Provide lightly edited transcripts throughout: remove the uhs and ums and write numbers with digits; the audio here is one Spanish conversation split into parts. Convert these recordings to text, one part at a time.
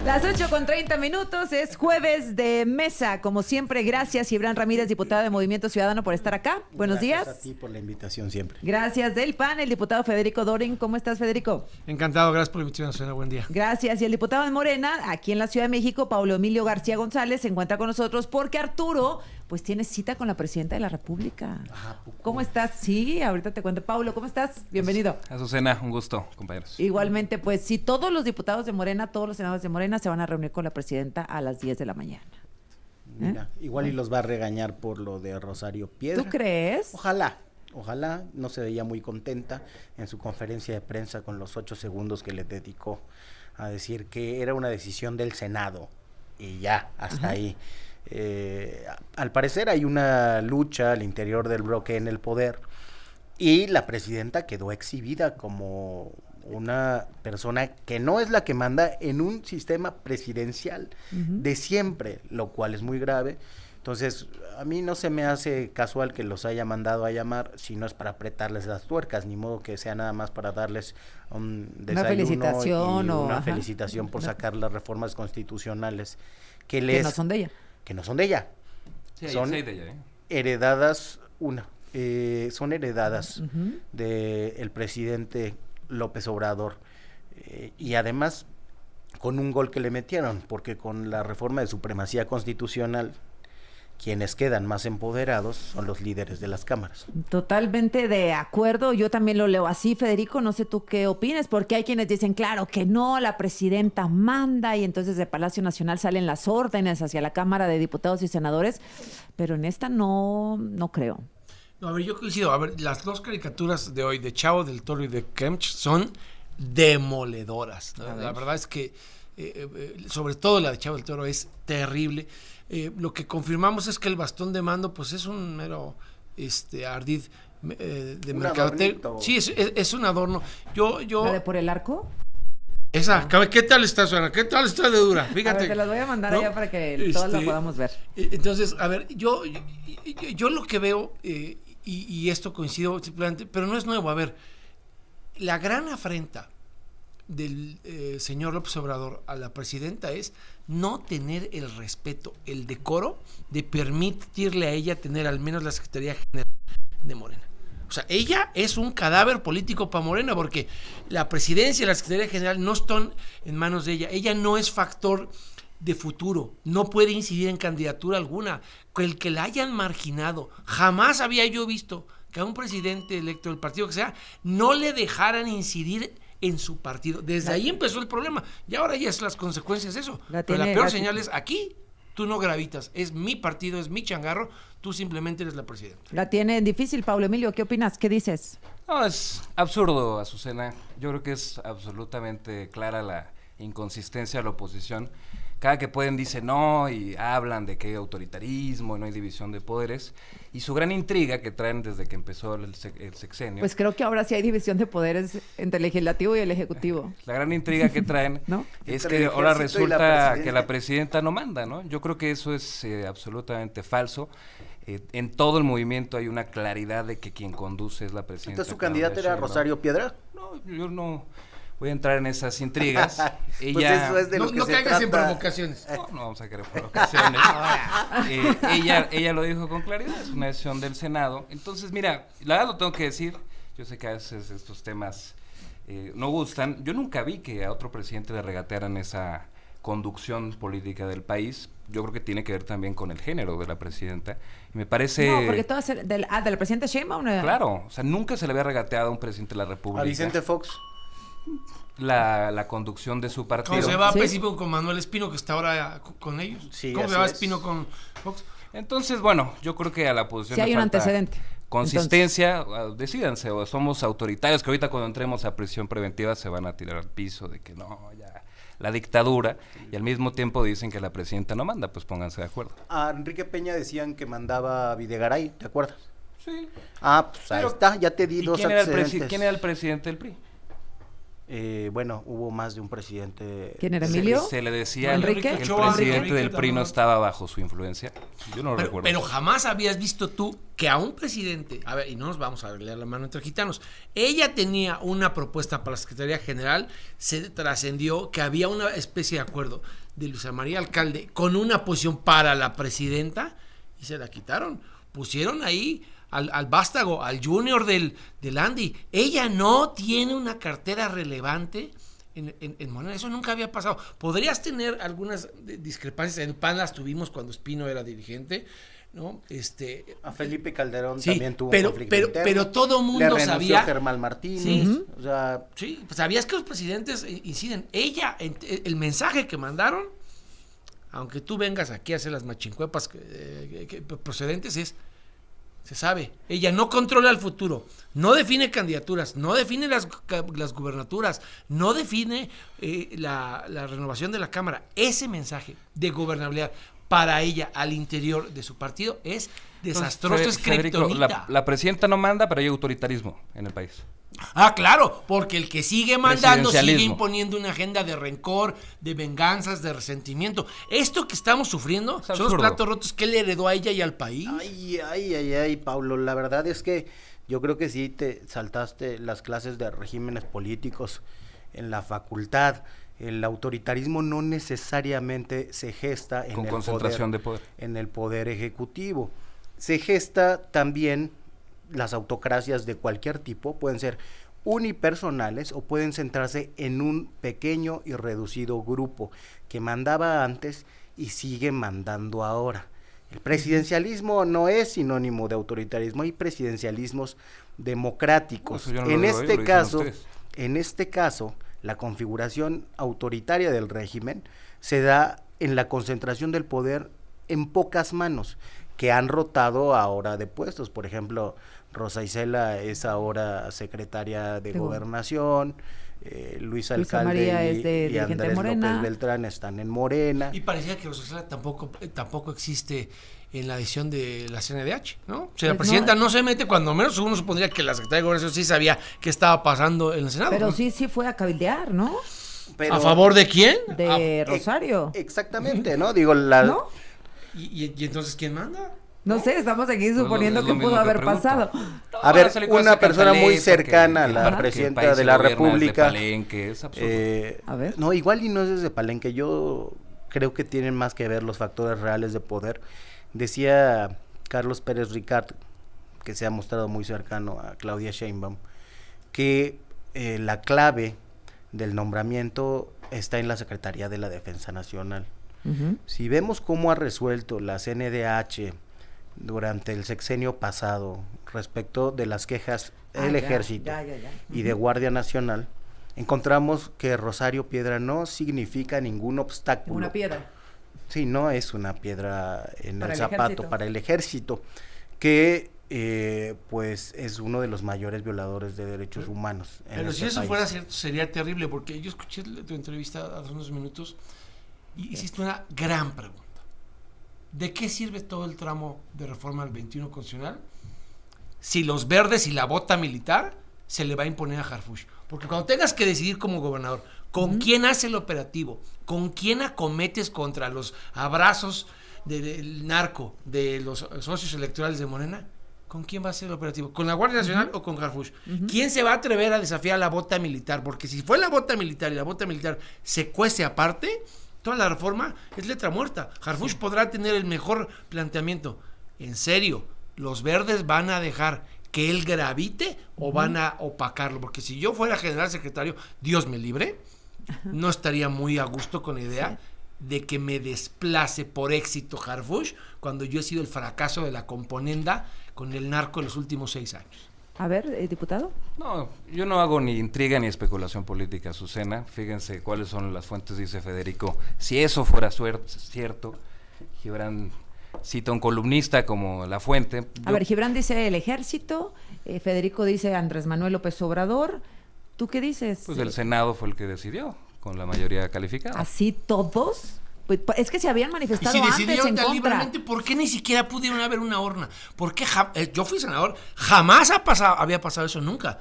Las 8:30, es jueves de mesa. Como siempre, gracias Gibran Ramírez, diputado de Movimiento Ciudadano, por estar acá. Buenos días. Gracias a ti por la invitación siempre. Gracias del PAN, el diputado Federico Dorin. ¿Cómo estás, Federico? Encantado, gracias por la invitación, señora. Buen día. Gracias. Y el diputado de Morena, aquí en la Ciudad de México, Paulo Emilio García González, se encuentra con nosotros porque Arturo, pues tiene cita con la presidenta de la República. ¿Cómo estás? Sí, ahorita te cuento. Paulo, ¿cómo estás? Bienvenido. Azucena, un gusto, compañeros. Igualmente, pues sí, todos los diputados de Morena, todos los senadores de Morena se van a reunir con la presidenta a las 10 de la mañana. Mira, igual y los va a regañar por lo de Rosario Piedra. ¿Tú crees? Ojalá, no se veía muy contenta en su conferencia de prensa con los 8 segundos que le dedicó a decir que era una decisión del Senado y ya, hasta ahí. Al parecer hay una lucha al interior del bloque en el poder y la presidenta quedó exhibida como una persona que no es la que manda en un sistema presidencial de siempre, lo cual es muy grave. Entonces, a mí no se me hace casual que los haya mandado a llamar si no es para apretarles las tuercas, ni modo que sea nada más para darles un desayuno, una felicitación por sacar las reformas constitucionales que no son de ella. Que no son de ella. Sí, son de ella, heredadas, son heredadas del presidente López Obrador, y además con un gol que le metieron, porque con la reforma de supremacía constitucional quienes quedan más empoderados son los líderes de las cámaras. Totalmente de acuerdo, yo también lo leo así, Federico, no sé tú qué opines, porque hay quienes dicen, claro que no, la presidenta manda y entonces de Palacio Nacional salen las órdenes hacia la Cámara de Diputados y Senadores, pero en esta no creo. No, a ver, yo coincido. A ver, las dos caricaturas de hoy, de Chavo del Toro y de Kemch, son demoledoras, ¿no? La verdad es que, sobre todo la de Chavo del Toro, es terrible. Lo que confirmamos es que el bastón de mando, pues es un mero ardid de mercadotecnia. Sí, es un adorno. ¿La de por el arco? Esa, ¿qué tal está, Susana? ¿Qué tal está de dura? Fíjate. A ver, te las voy a mandar allá para que todas la podamos ver. Entonces, a ver, yo lo que veo, y esto coincido simplemente, pero no es nuevo. A ver, la gran afrenta del señor López Obrador a la presidenta es no tener el respeto, el decoro de permitirle a ella tener al menos la Secretaría General de Morena. O sea, ella es un cadáver político para Morena, porque la presidencia y la Secretaría General no están en manos de ella. Ella no es factor de futuro, no puede incidir en candidatura alguna. El que la hayan marginado, jamás había yo visto que a un presidente electo del partido que sea, no le dejaran incidir en su partido. Desde ahí empezó el problema, y ahora ya es las consecuencias de eso. Pero la peor señal es, aquí tú no gravitas, es mi partido, es mi changarro, tú simplemente eres la presidenta. La tiene difícil, Paulo Emilio, ¿qué opinas? ¿Qué dices? No, es absurdo, Azucena. Yo creo que es absolutamente clara la inconsistencia de la oposición. Cada que pueden dicen no y hablan de que hay autoritarismo y no hay división de poderes. Y su gran intriga que traen desde que empezó el sexenio. Pues creo que ahora sí hay división de poderes entre el legislativo y el ejecutivo. La gran intriga que traen ¿no? es que ahora resulta que la presidenta no manda, ¿no? Yo creo que eso es absolutamente falso. En todo el movimiento hay una claridad de que quien conduce es la presidenta. ¿Entonces su candidata era Rosario Piedra? No, yo no voy a entrar en esas intrigas. Ella, pues eso es de lo que no se caigas trata. en provocaciones. No vamos a querer provocaciones. Ella lo dijo con claridad, es una decisión del Senado. Entonces, mira, la verdad lo tengo que decir, yo sé que a veces estos temas no gustan. Yo nunca vi que a otro presidente le regatearan esa conducción política del país. Yo creo que tiene que ver también con el género de la presidenta. Y me parece... No, porque todo es de la presidenta Sheinbaum. Claro, o sea, nunca se le había regateado a un presidente de la República. A Vicente Fox. La conducción de su partido. ¿Cómo se va? ¿Sí? Con Manuel Espino, que está ahora con ellos. Sí, ¿cómo se va Espino con Fox? Entonces, bueno, yo creo que a la oposición sí hay un antecedente. Consistencia, decídanse, o somos autoritarios, que ahorita cuando entremos a prisión preventiva se van a tirar al piso de que no, ya, la dictadura, y al mismo tiempo dicen que la presidenta no manda, pues pónganse de acuerdo. A Enrique Peña decían que mandaba a Videgaray, ¿te acuerdas? Sí. Pues ahí está, ya te di dos antecedentes. ¿Quién era el presidente del PRI? Bueno, hubo más de un presidente. ¿Quién era, Emilio? Se le decía ¿Enrique? que el Ochoa, presidente Enrique del PRI no también. estaba bajo su influencia. Yo no lo recuerdo. Pero jamás habías visto tú que a un presidente, a ver, y no nos vamos a leer la mano entre gitanos, ella tenía una propuesta para la Secretaría General, se trascendió que había una especie de acuerdo de Luisa María Alcalde con una posición para la presidenta y se la quitaron. Pusieron ahí al vástago, al junior del Andy. Ella no tiene una cartera relevante en Morena. Eso nunca había pasado. Podrías tener algunas discrepancias. En PAN las tuvimos cuando Espino era dirigente, ¿no? A Felipe Calderón Sí, también tuvo pero- un conflicto pero- interno. pero todo mundo Le renunció sabía- Germán Martínez. Sí. O sea, Sí, pues sabías que los presidentes inciden. El mensaje que mandaron, aunque tú vengas aquí a hacer las machincuepas procedentes, se sabe. Ella no controla el futuro, no define candidaturas, no define las gubernaturas, no define la renovación de la Cámara. Ese mensaje de gobernabilidad para ella al interior de su partido es desastroso, es Federico, kriptonita. la presidenta no manda, pero hay autoritarismo en el país. Ah, claro, porque el que sigue mandando sigue Presidencialismo. imponiendo una agenda de rencor, de venganzas, de resentimiento. Esto que estamos sufriendo Es son los absurdo. platos rotos que le heredó a ella y al país. ay, Pablo, la verdad es que yo creo que sí te saltaste las clases de regímenes políticos en la facultad. El autoritarismo no necesariamente se gesta en Con el concentración poder, de poder. en el poder ejecutivo. Se gesta también las autocracias de cualquier tipo, pueden ser unipersonales o pueden centrarse en un pequeño y reducido grupo que mandaba antes y sigue mandando ahora. El presidencialismo no es sinónimo de autoritarismo, hay presidencialismos democráticos. Eso yo no lo En digo yo, lo este dicen caso, ustedes. en este caso, la configuración autoritaria del régimen se da en la concentración del poder en pocas manos, que han rotado ahora de puestos. Por ejemplo, Rosa Isela es ahora secretaria de Gobernación, Luis Luisa Alcalde María es de y dirigente Andrés Morena. López Beltrán están en Morena. Y parecía que Rosela tampoco existe en la decisión de la CNDH, ¿no? O sea, la Pues presidenta no. no se mete, cuando menos uno supondría que la secretaria de Gobernación sí sabía qué estaba pasando en el Senado. Pero ¿no? sí fue a cabildear, ¿no? Pero- ¿A favor de quién? De Rosario. Exactamente, ¿no? Digo, la... ¿No? ¿Y entonces quién manda? No sé, estamos aquí lo- suponiendo es lo que mismo pudo que haber pregunto. pasado. A ver, ese licuado una se persona muy cantaleta, cercana a que- la que el presidenta país de se la gobierna desde República. Palenque, es absurdo. A ver. No, igual y no es desde Palenque. Yo creo que tienen más que ver los factores reales de poder. Decía Carlos Pérez Ricard, que se ha mostrado muy cercano a Claudia Sheinbaum, que la clave del nombramiento está en la Secretaría de la Defensa Nacional. Ujú. Si vemos cómo ha resuelto la CNDH durante el sexenio pasado respecto de las quejas del Ah, Ejército ya. y de Guardia Nacional, encontramos que Rosario Piedra no significa ningún obstáculo. Una piedra. Sí, no es una piedra en Para el el zapato ejército. para el ejército, que pues es uno de los mayores violadores de derechos humanos. En Pero este si eso país. fuera cierto, sería terrible, porque yo escuché tu entrevista hace unos minutos y hiciste una gran pregunta. ¿De qué sirve todo el tramo de reforma al 21 constitucional si los verdes y la bota militar se le va a imponer a Harfuch? Porque cuando tengas que decidir como gobernador con quién hace el operativo, con quién acometes contra los abrazos del narco, de los socios electorales de Morena, ¿con quién va a ser el operativo? ¿Con la Guardia Nacional o con Harfuch? ¿Quién se va a atrever a desafiar a la bota militar? Porque si fue la bota militar y la bota militar se cuece aparte, toda la reforma es letra muerta. Harfuch podrá tener el mejor planteamiento. En serio, ¿los verdes van a dejar que él gravite o van a opacarlo? Porque si yo fuera general secretario, Dios me libre, no estaría muy a gusto con la idea de que me desplace por éxito Harfuch cuando yo he sido el fracaso de la componenda con el narco en los últimos 6 años. A ver, diputado. No, yo no hago ni intriga ni especulación política, Azucena. Fíjense cuáles son las fuentes, dice Federico. Si eso fuera cierto, Gibran cita a un columnista como La Fuente. A ver, Gibran dice el ejército, Federico dice Andrés Manuel López Obrador. ¿Tú qué dices? Pues el Senado fue el que decidió, con la mayoría calificada. ¿Así todos? Pues, es que se habían Y manifestado si antes decidieron en tan contra. libremente, ¿por qué ni siquiera pudieron haber una urna? ¿Por qué yo fui senador, jamás había pasado eso nunca?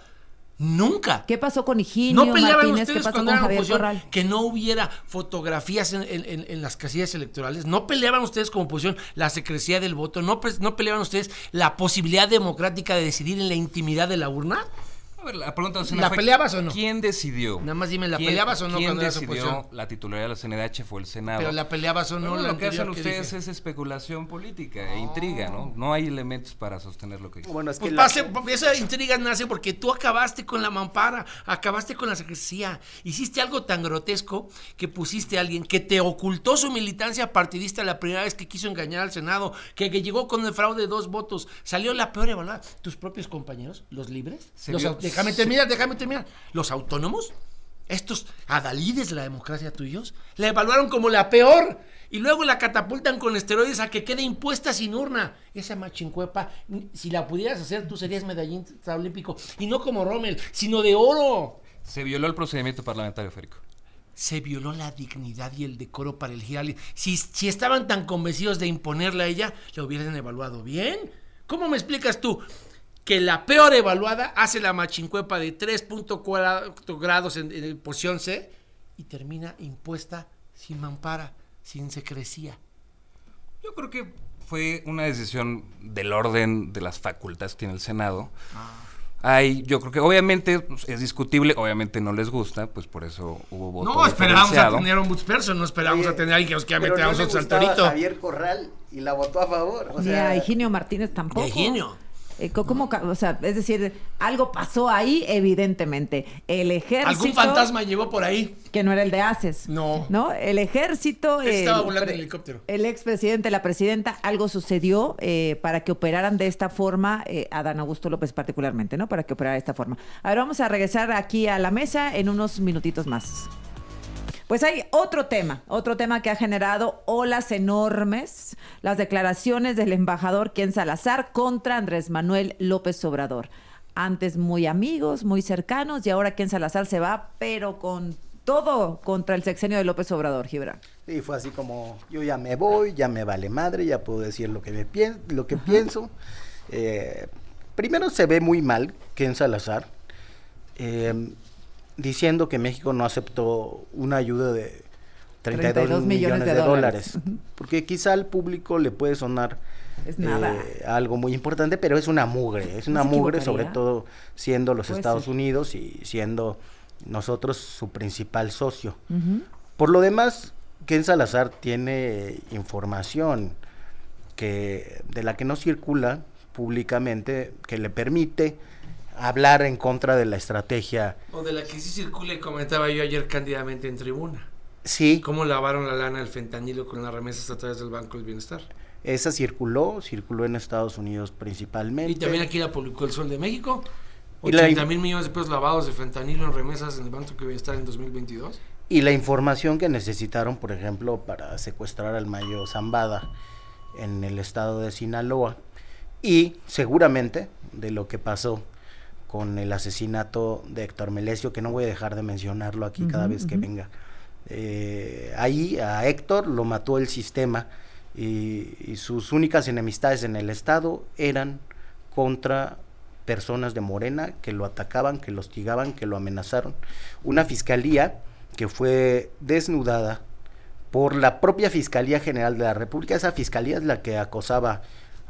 Nunca. ¿Qué pasó con Higinio ¿No peleaban Martínez? ¿Qué ustedes pasó cuando con eran Javier oposición Corral? que no hubiera fotografías en las casillas electorales? ¿No peleaban ustedes como oposición la secrecía del voto? ¿No peleaban ustedes la posibilidad democrática de decidir en la intimidad de la urna? A ver, la pregunta ¿La peleabas o no? ¿Quién decidió? Nada más dime, ¿la peleabas o no ¿Quién cuando eras decidió oposición? la titularidad de la CNDH? Fue el Senado. Pero ¿la peleabas o no? Bueno, la lo que hacen anterior ustedes dije? es especulación política e intriga, ¿no? No hay elementos para sostener lo que dicen. Bueno, es que Pues esa intriga nace porque tú acabaste con la mampara, acabaste con la secrecía, hiciste algo tan grotesco que pusiste a alguien que te ocultó su militancia partidista la primera vez que quiso engañar al Senado, que llegó con el fraude de 2 votos, salió la peor evaluada. ¿Tus propios compañeros, los libres? Déjame terminar. ¿Los autónomos? Estos adalides de la democracia tuyos, la evaluaron como la peor y luego la catapultan con esteroides a que quede impuesta sin urna. Esa machincuepa, si la pudieras hacer, tú serías medallista olímpico. Y no como Rommel, sino de oro. Se violó el procedimiento parlamentario, Federico. Se violó la dignidad y el decoro para elegir a alguien. Si estaban tan convencidos de imponerla a ella, la hubieran evaluado bien. ¿Cómo me explicas tú que la peor evaluada hace la machincuepa de 3.4 grados en porción C y termina impuesta sin mampara, sin secrecía? Yo creo que fue una decisión del orden de las facultades que tiene el Senado. Yo creo que obviamente pues, es discutible, obviamente no les gusta, pues por eso hubo voto No, esperábamos a diferenciado. tener un Butzperson, no esperábamos a tener a alguien que nos quiera meter a nosotros al gustaba torito. Javier Corral y la votó a favor. O Ni sea, a Higinio Martínez tampoco. Higinio. O sea, es decir, algo pasó ahí, evidentemente. El ejército. Algún fantasma llegó por ahí. Que no era el de Aces. No. El ejército. Estaba volando en helicóptero. El expresidente, la presidenta, algo sucedió para que operaran de esta forma, Adán Augusto López particularmente, ¿no? Para que operara de esta forma. A ver, vamos a regresar aquí a la mesa en unos minutitos más. Pues hay otro tema que ha generado olas enormes, las declaraciones del embajador Ken Salazar contra Andrés Manuel López Obrador. Antes muy amigos, muy cercanos, y ahora Ken Salazar se va, pero con todo contra el sexenio de López Obrador, Gibran. sí, fue así como, yo ya me voy, ya me vale madre, ya puedo decir lo que pienso. Primero se ve muy mal Ken Salazar, diciendo que México no aceptó una ayuda de 32 millones de dólares. Porque quizá al público le puede sonar Es nada. algo muy importante, pero es una mugre, sobre todo siendo los Puede Estados ser. Unidos y siendo nosotros su principal socio. Uh-huh. Por lo demás, Ken Salazar tiene información de la que no circula públicamente, que le permite hablar en contra de la estrategia. O de la que sí circula y comentaba yo ayer cándidamente en tribuna. Sí, ¿Cómo lavaron la lana del fentanilo con las remesas a través del Banco del Bienestar? esa circuló en Estados Unidos principalmente. Y también aquí la publicó El Sol de México. Y la- 80,000 millones de pesos lavados de fentanilo en remesas en el Banco del Bienestar en 2022. Y la información que necesitaron, por ejemplo, para secuestrar al Mayo Zambada en el estado de Sinaloa. Y seguramente de lo que pasó con el asesinato de Héctor Melesio, que no voy a dejar de mencionarlo aquí cada vez que venga. Ahí a Héctor lo mató el sistema y sus únicas enemistades en el estado eran contra personas de Morena que lo atacaban, que lo hostigaban, que lo amenazaron. Una fiscalía que fue desnudada por la propia Fiscalía General de la República. Esa fiscalía es la que acosaba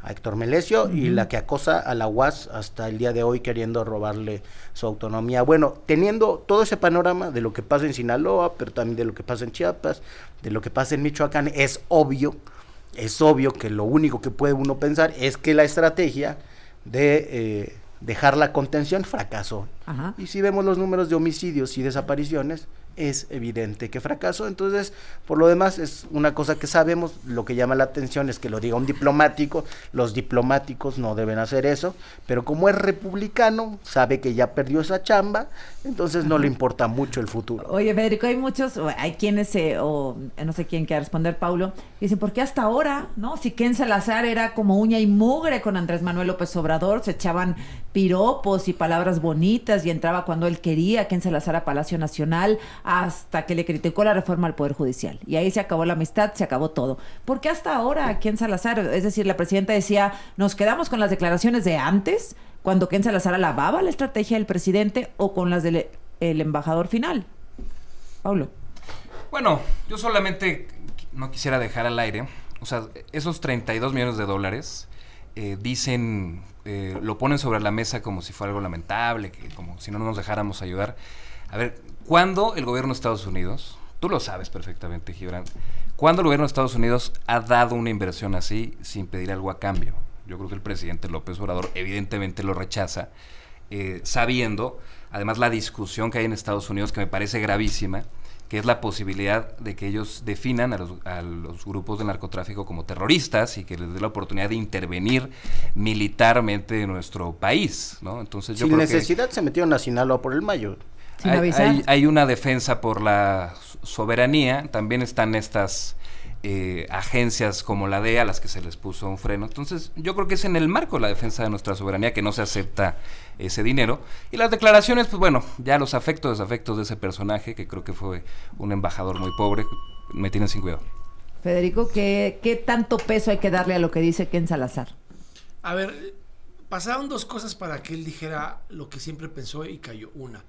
a Héctor Melesio y la que acosa a la UAS hasta el día de hoy, queriendo robarle su autonomía. Bueno, teniendo todo ese panorama de lo que pasa en Sinaloa, pero también de lo que pasa en Chiapas, de lo que pasa en Michoacán, es obvio que lo único que puede uno pensar es que la estrategia de dejar la contención fracasó. Ajá. Y si vemos los números de homicidios y desapariciones, es evidente que fracasó. Entonces, por lo demás, es una cosa que sabemos. Lo que llama la atención es que lo diga un diplomático. Los diplomáticos no deben hacer eso, pero como es republicano, sabe que ya perdió esa chamba, entonces no le importa mucho el futuro. Oye, Federico, hay quienes, o no sé quién quiera responder, Paulo, dicen, ¿por qué hasta ahora, no? Si Ken Salazar era como uña y mugre con Andrés Manuel López Obrador, se echaban piropos y palabras bonitas y entraba cuando él quería, Ken Salazar a Palacio Nacional, hasta que le criticó la reforma al Poder Judicial. Y ahí se acabó la amistad, se acabó todo. Porque hasta ahora, Ken Salazar, es decir, la presidenta decía, nos quedamos con las declaraciones de antes, cuando Ken Salazar alababa la estrategia del presidente, o con las del el embajador final. Paulo. Bueno, yo solamente no quisiera dejar al aire, o sea, esos 32 millones de dólares dicen, lo ponen sobre la mesa como si fuera algo lamentable, que como si no nos dejáramos ayudar. A ver, ¿cuándo el gobierno de Estados Unidos, tú lo sabes perfectamente, Gibran, cuándo el gobierno de Estados Unidos ha dado una inversión así sin pedir algo a cambio? Yo creo que el presidente López Obrador evidentemente lo rechaza, sabiendo, además, la discusión que hay en Estados Unidos, que me parece gravísima, que es la posibilidad de que ellos definan a los grupos de narcotráfico como terroristas y que les dé la oportunidad de intervenir militarmente en nuestro país, ¿no? Entonces, yo sin creo necesidad se metieron a Sinaloa por el Mayo. Sin avisar. hay una defensa por la soberanía, también están estas agencias como la DEA a las que se les puso un freno. Entonces, yo creo que es en el marco de la defensa de nuestra soberanía que no se acepta ese dinero. Y las declaraciones, pues bueno, ya los afectos, desafectos de ese personaje, que creo que fue un embajador muy pobre, me tienen sin cuidado. Federico, ¿qué tanto peso hay que darle a lo que dice Ken Salazar? A ver, pasaron dos cosas para que él dijera lo que siempre pensó y cayó. Una,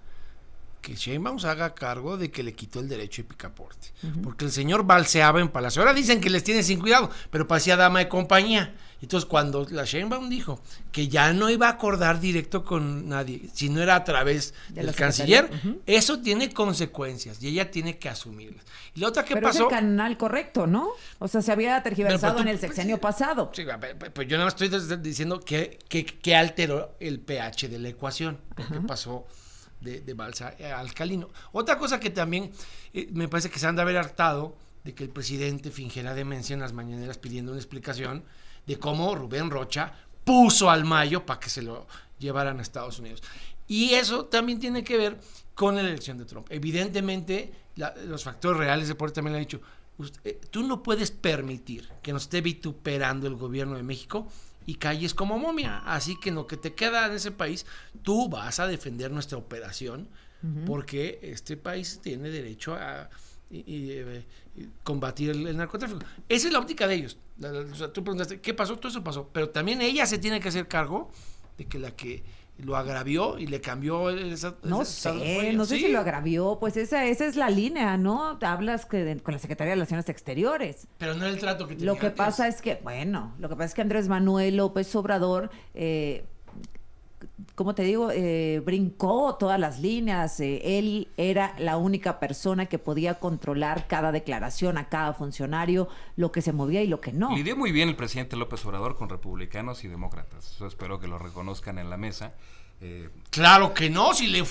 que Sheinbaum se haga cargo de que le quitó el derecho de picaporte. Porque el señor balseaba en Palacio. Ahora dicen que les tiene sin cuidado, pero parecía dama de compañía. Entonces, cuando la Sheinbaum dijo que ya no iba a acordar directo con nadie, si no era a través del canciller, eso tiene consecuencias y ella tiene que asumirlas. Y la otra que pero pasó... es el canal correcto, ¿no? O sea, se había tergiversado en el sexenio pasado. Sí, pues yo nada más estoy diciendo que alteró el pH de la ecuación, porque pasó de balsa a alcalino. Otra cosa que también me parece que se han de haber hartado de que el presidente fingiera demencia en las mañaneras pidiendo una explicación de cómo Rubén Rocha puso al Mayo para que se lo llevaran a Estados Unidos. Y eso también tiene que ver con la elección de Trump. Evidentemente, los factores reales de poder también le han dicho, tú no puedes permitir que nos esté vituperando el gobierno de México y calles como momia, así que en lo que te queda en ese país, tú vas a defender nuestra operación, porque este país tiene derecho a combatir el narcotráfico. Esa es la óptica de ellos. O sea, tú preguntaste, ¿qué pasó? Todo eso pasó, pero también ella se tiene que hacer cargo de que la que lo agravió y le cambió no sé si lo agravió, pues esa es la línea, ¿no? Hablas con la Secretaría de Relaciones Exteriores. Pero no era el trato que tenía Lo que antes. pasa es que, lo que pasa es que Andrés Manuel López Obrador, ¿cómo te digo? Brincó todas las líneas. Él era la única persona que podía controlar cada declaración, a cada funcionario, lo que se movía y lo que no. Lidió muy bien el presidente López Obrador con republicanos y demócratas. Eso espero que lo reconozcan en la mesa. Claro que no, si le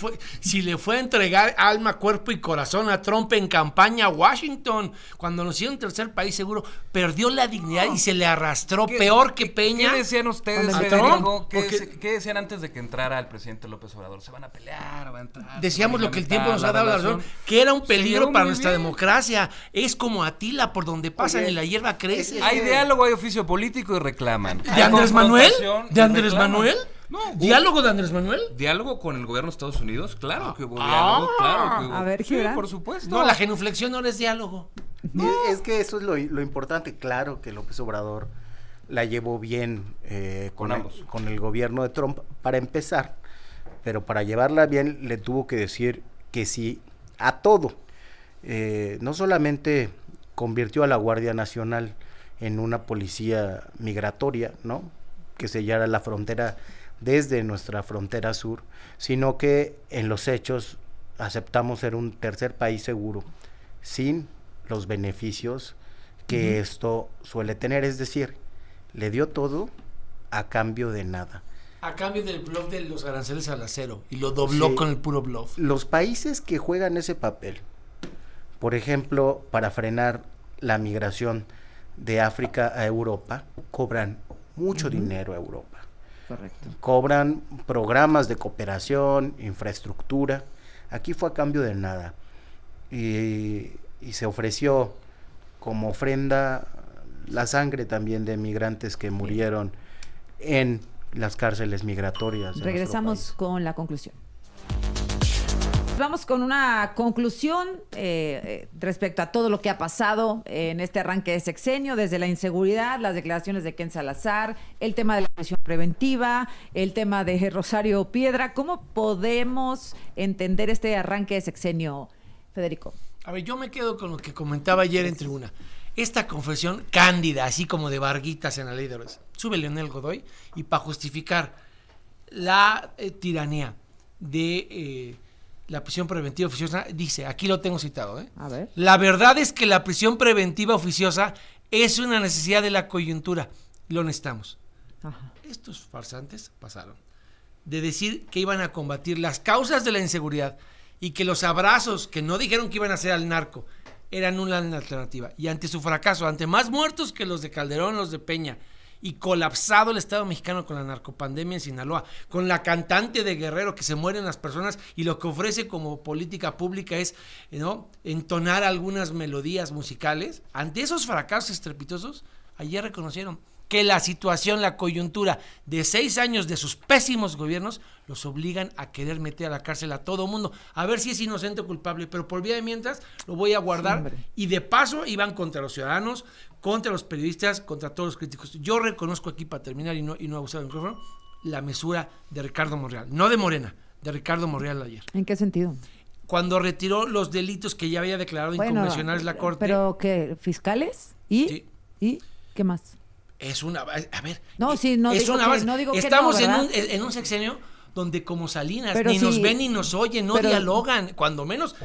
fue a entregar alma, cuerpo y corazón a Trump en campaña a Washington, cuando nos hicieron tercer país seguro, perdió la dignidad y se le arrastró peor que Peña. ¿Qué decían ustedes, Federico? ¿Qué decían antes de que entrara el presidente López Obrador? ¿Se van a pelear? ¿Va a entrar? Decíamos lo que el tiempo nos ha dado la razón, que era un peligro para nuestra democracia. Es como Atila, por donde pasan y la hierba crece. Hay diálogo, hay oficio político y reclaman. ¿De Andrés Manuel? ¿De Andrés reclaman. Manuel? No, ¿Diálogo de Andrés Manuel? ¿Diálogo con el gobierno de Estados Unidos? Claro que hubo diálogo, claro que hubo. A ver, sí, Gibran. por supuesto. No, la genuflexión no es diálogo. Es que eso es lo importante. Claro que López Obrador la llevó bien Con ambos. con el gobierno de Trump, para empezar, pero para llevarla bien le tuvo que decir que sí a todo. No solamente convirtió a la Guardia Nacional en una policía migratoria, ¿no?, que sellara la frontera desde nuestra frontera sur, sino que en los hechos aceptamos ser un tercer país seguro, sin los beneficios que esto suele tener. Es decir, le dio todo a cambio de nada. A cambio del bluff de los aranceles al acero, y lo dobló con el puro bluff. Los países que juegan ese papel, por ejemplo, para frenar la migración de África a Europa, cobran mucho dinero a Europa. Correcto. Cobran programas de cooperación, infraestructura. Aquí fue a cambio de nada. Y se ofreció como ofrenda la sangre también de migrantes que murieron en las cárceles migratorias. Regresamos con la conclusión. Vamos con una conclusión respecto a todo lo que ha pasado en este arranque de sexenio, desde la inseguridad, las declaraciones de Ken Salazar, el tema de la prisión preventiva, el tema de Rosario Piedra. ¿Cómo podemos entender este arranque de sexenio, Federico? A ver, yo me quedo con lo que comentaba ayer en tribuna. Esta confesión cándida, así como de Varguitas en la ley de Herodes, sube Leonel Godoy y para justificar la tiranía de la prisión preventiva oficiosa, dice, aquí lo tengo citado, A ver. La verdad es que la prisión preventiva oficiosa es una necesidad de la coyuntura, lo necesitamos. Ajá. Estos farsantes pasaron de decir que iban a combatir las causas de la inseguridad y que los abrazos que no dijeron que iban a hacer al narco eran una alternativa. Y ante su fracaso, ante más muertos que los de Calderón, los de Peña, y colapsado el Estado mexicano con la narcopandemia en Sinaloa, con la cantante de Guerrero que se mueren las personas y lo que ofrece como política pública es, ¿no?, entonar algunas melodías musicales. Ante esos fracasos estrepitosos, ayer reconocieron que la situación, la coyuntura de 6 años de sus pésimos gobiernos los obligan a querer meter a la cárcel a todo mundo, a ver si es inocente o culpable, pero por vía de mientras lo voy a guardar, y de paso iban contra los ciudadanos, contra los periodistas, contra todos los críticos. Yo reconozco aquí, para terminar y no abusar del micrófono, la mesura de Ricardo Monreal, no de Morena, de Ricardo Monreal ayer. ¿En qué sentido? Cuando retiró los delitos que ya había declarado inconvencionales la Corte. ¿Pero qué? ¿Fiscales? ¿Y? Sí. ¿Y qué más? Es una, a ver, no, sí, no es digo una que, base. no digo Estamos que no, en un sexenio donde como Salinas pero ni sí, nos ven ni nos oyen, no pero, dialogan, cuando menos,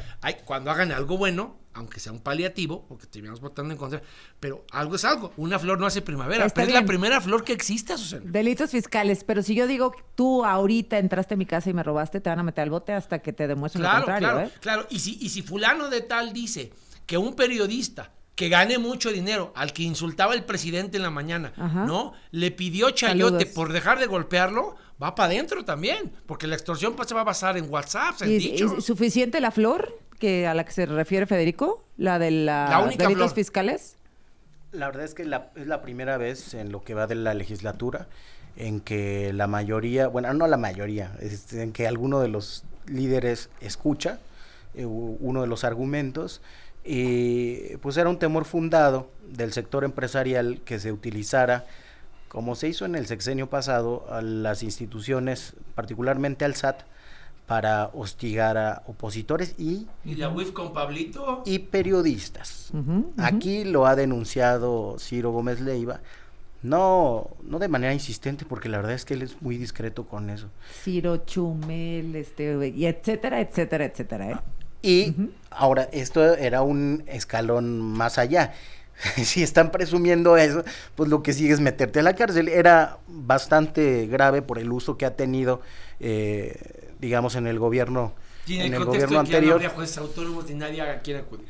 cuando hagan algo bueno, aunque sea un paliativo, porque terminamos votando en contra, pero algo es algo, una flor no hace primavera, pero es la primera flor que existe, Susana. Delitos fiscales, pero si yo digo, tú ahorita entraste a mi casa y me robaste, te van a meter al bote hasta que te demuestren lo contrario. Claro, y si fulano de tal dice que un periodista que gane mucho dinero, al que insultaba el presidente en la mañana, ajá, ¿no?, le pidió chayote saludos por dejar de golpearlo, va para adentro también, porque la extorsión se va a basar en WhatsApp, en dichos. ¿Es suficiente la flor a la que se refiere Federico? ¿La de la única delitos flor fiscales? La verdad es que es la primera vez en lo que va de la legislatura en que la mayoría, bueno, no la mayoría, en que alguno de los líderes escucha uno de los argumentos. Y pues era un temor fundado del sector empresarial que se utilizara, como se hizo en el sexenio pasado, a las instituciones, particularmente al SAT, para hostigar a opositores y la UIF con Pablito y periodistas. Uh-huh. Aquí lo ha denunciado Ciro Gómez Leiva, no de manera insistente, porque la verdad es que él es muy discreto con eso. Ciro, Chumel, y etcétera, etcétera, etcétera, Y ahora, esto era un escalón más allá. Si están presumiendo eso, pues lo que sigue es meterte a la cárcel. Era bastante grave por el uso que ha tenido, digamos, en el gobierno, en el gobierno anterior. No habría jueces autónomos ni nadie a quien acudir.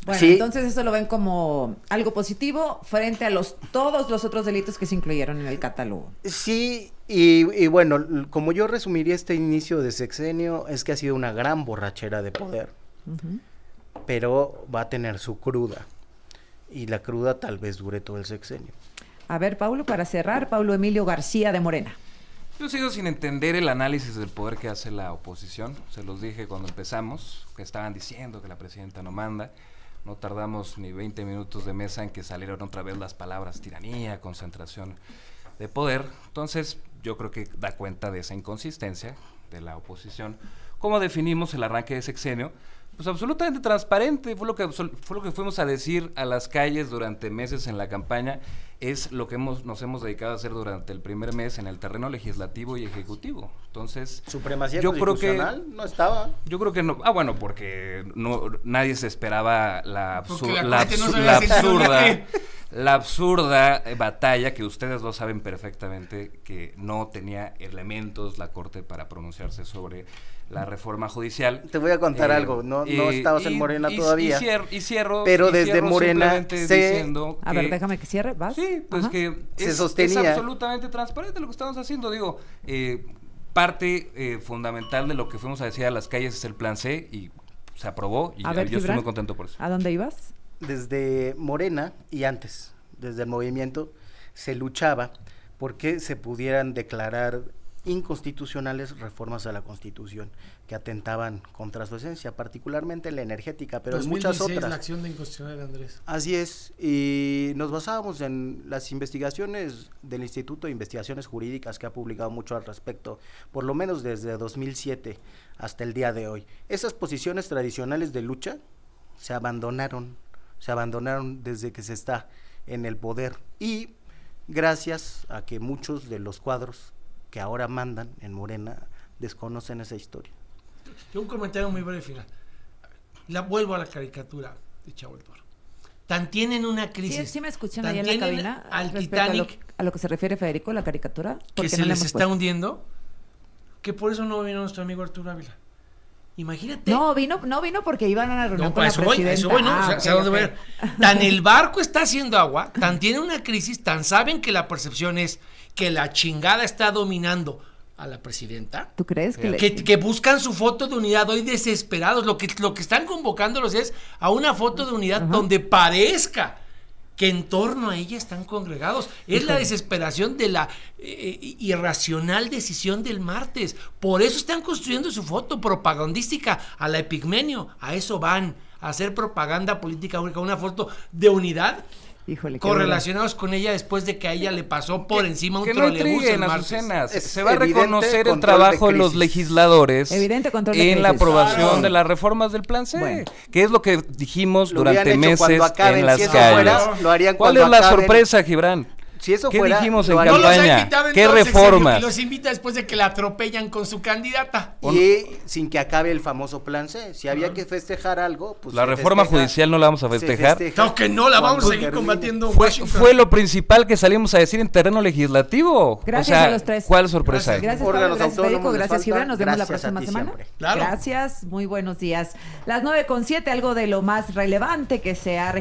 Bueno, sí. Entonces eso lo ven como algo positivo frente a todos los otros delitos que se incluyeron en el catálogo. Sí, y bueno, como yo resumiría este inicio de sexenio, es que ha sido una gran borrachera de poder, pero va a tener su cruda, y la cruda tal vez dure todo el sexenio. A ver, Paulo, para cerrar, Paulo Emilio García de Morena. Yo sigo sin entender el análisis del poder que hace la oposición. Se los dije cuando empezamos, que estaban diciendo que la presidenta no manda. No tardamos ni 20 minutos de mesa en que salieron otra vez las palabras tiranía, concentración de poder. Entonces, yo creo que da cuenta de esa inconsistencia de la oposición. ¿Cómo definimos el arranque de sexenio? Pues absolutamente transparente, fue lo que fuimos a decir a las calles durante meses en la campaña, es lo que nos hemos dedicado a hacer durante el primer mes en el terreno legislativo y ejecutivo. Entonces, ¿supremacía yo creo que no estaba? Yo creo que no, bueno, porque nadie se esperaba la absurda batalla, que ustedes lo saben perfectamente, que no tenía elementos la Corte para pronunciarse sobre la reforma judicial. Te voy a contar algo, no estabas en Morena todavía. Y cierro, pero desde Morena diciendo a ver, déjame que cierre, ¿vas? Sí, pues ajá, que es absolutamente transparente lo que estamos haciendo, digo, parte fundamental de lo que fuimos a decir a las calles es el plan C, y se aprobó, y yo estoy muy contento por eso. ¿A dónde ibas? Desde Morena y antes, desde el movimiento, se luchaba porque se pudieran declarar inconstitucionales reformas a la Constitución que atentaban contra su esencia, particularmente en la energética, pero en muchas 2016, otras. la acción de inconstitucionalidad de Andrés. Así es, y nos basábamos en las investigaciones del Instituto de Investigaciones Jurídicas, que ha publicado mucho al respecto, por lo menos desde 2007 hasta el día de hoy. Esas posiciones tradicionales de lucha se abandonaron desde que se está en el poder, y gracias a que muchos de los cuadros que ahora mandan en Morena desconocen esa historia. Yo un comentario muy breve final. Vuelvo a la caricatura de Chavo el Toro. Tan tienen una crisis. Sí me escuchan tan ahí en la tienen cabina al respecto Titanic a lo que se refiere Federico, la caricatura. que se no le les hemos está puesto. hundiendo, que por eso no vino nuestro amigo Arturo Ávila. Imagínate. No vino porque iban a una reunión No, con la eso presidenta. voy, ¿no? Ah, O sea, ok, ¿dónde voy a ok. ir? Tan el barco está haciendo agua, tan tiene una crisis, tan saben que la percepción es que la chingada está dominando a la presidenta, ¿Tú crees que, que buscan su foto de unidad hoy desesperados. Lo que están convocándolos es a una foto de unidad donde parezca que en torno a ella están congregados. Es la desesperación de la irracional decisión del martes. Por eso están construyendo su foto propagandística a la Epigmenio. A eso van, a hacer propaganda política única, una foto de unidad. Híjole, qué Correlacionados con ella después de que a ella le pasó por encima un que no trolebús el intriguen, martes. Azucena. Es Se va a evidente reconocer el control trabajo de de los crisis. legisladores Evidente control de en la crisis. aprobación Claro. de las reformas del Plan C, Bueno. que es lo que dijimos Lo hubieran durante hecho cuando meses acaben. en las Si eso calles. fuera, lo harían ¿Cuál cuando es la acaben. sorpresa, Gibran? Si eso ¿Qué fuera, dijimos en lo No harían. los ha campaña? invitado en ¿Qué todo el sexenio, reformas? y los invita después de que la atropellan con su candidata. Y sin que acabe el famoso Plan C. Si había que festejar algo, pues La se reforma festeja- judicial no la vamos a se festejar. festeja Claro que no, la vamos a cuando seguir termine. combatiendo en Fue, Washington. fue lo principal que salimos a decir en terreno legislativo. Gracias o sea, a los tres. ¿cuál sorpresa hay? Gracias, Pablo, Órganos gracias, autónomos Federico, les gracias, falta. Gibran. Nos vemos la Gracias a próxima ti semana. siempre. Claro. Gracias, muy buenos días. Las 9:07, algo de lo más relevante que se ha registrado.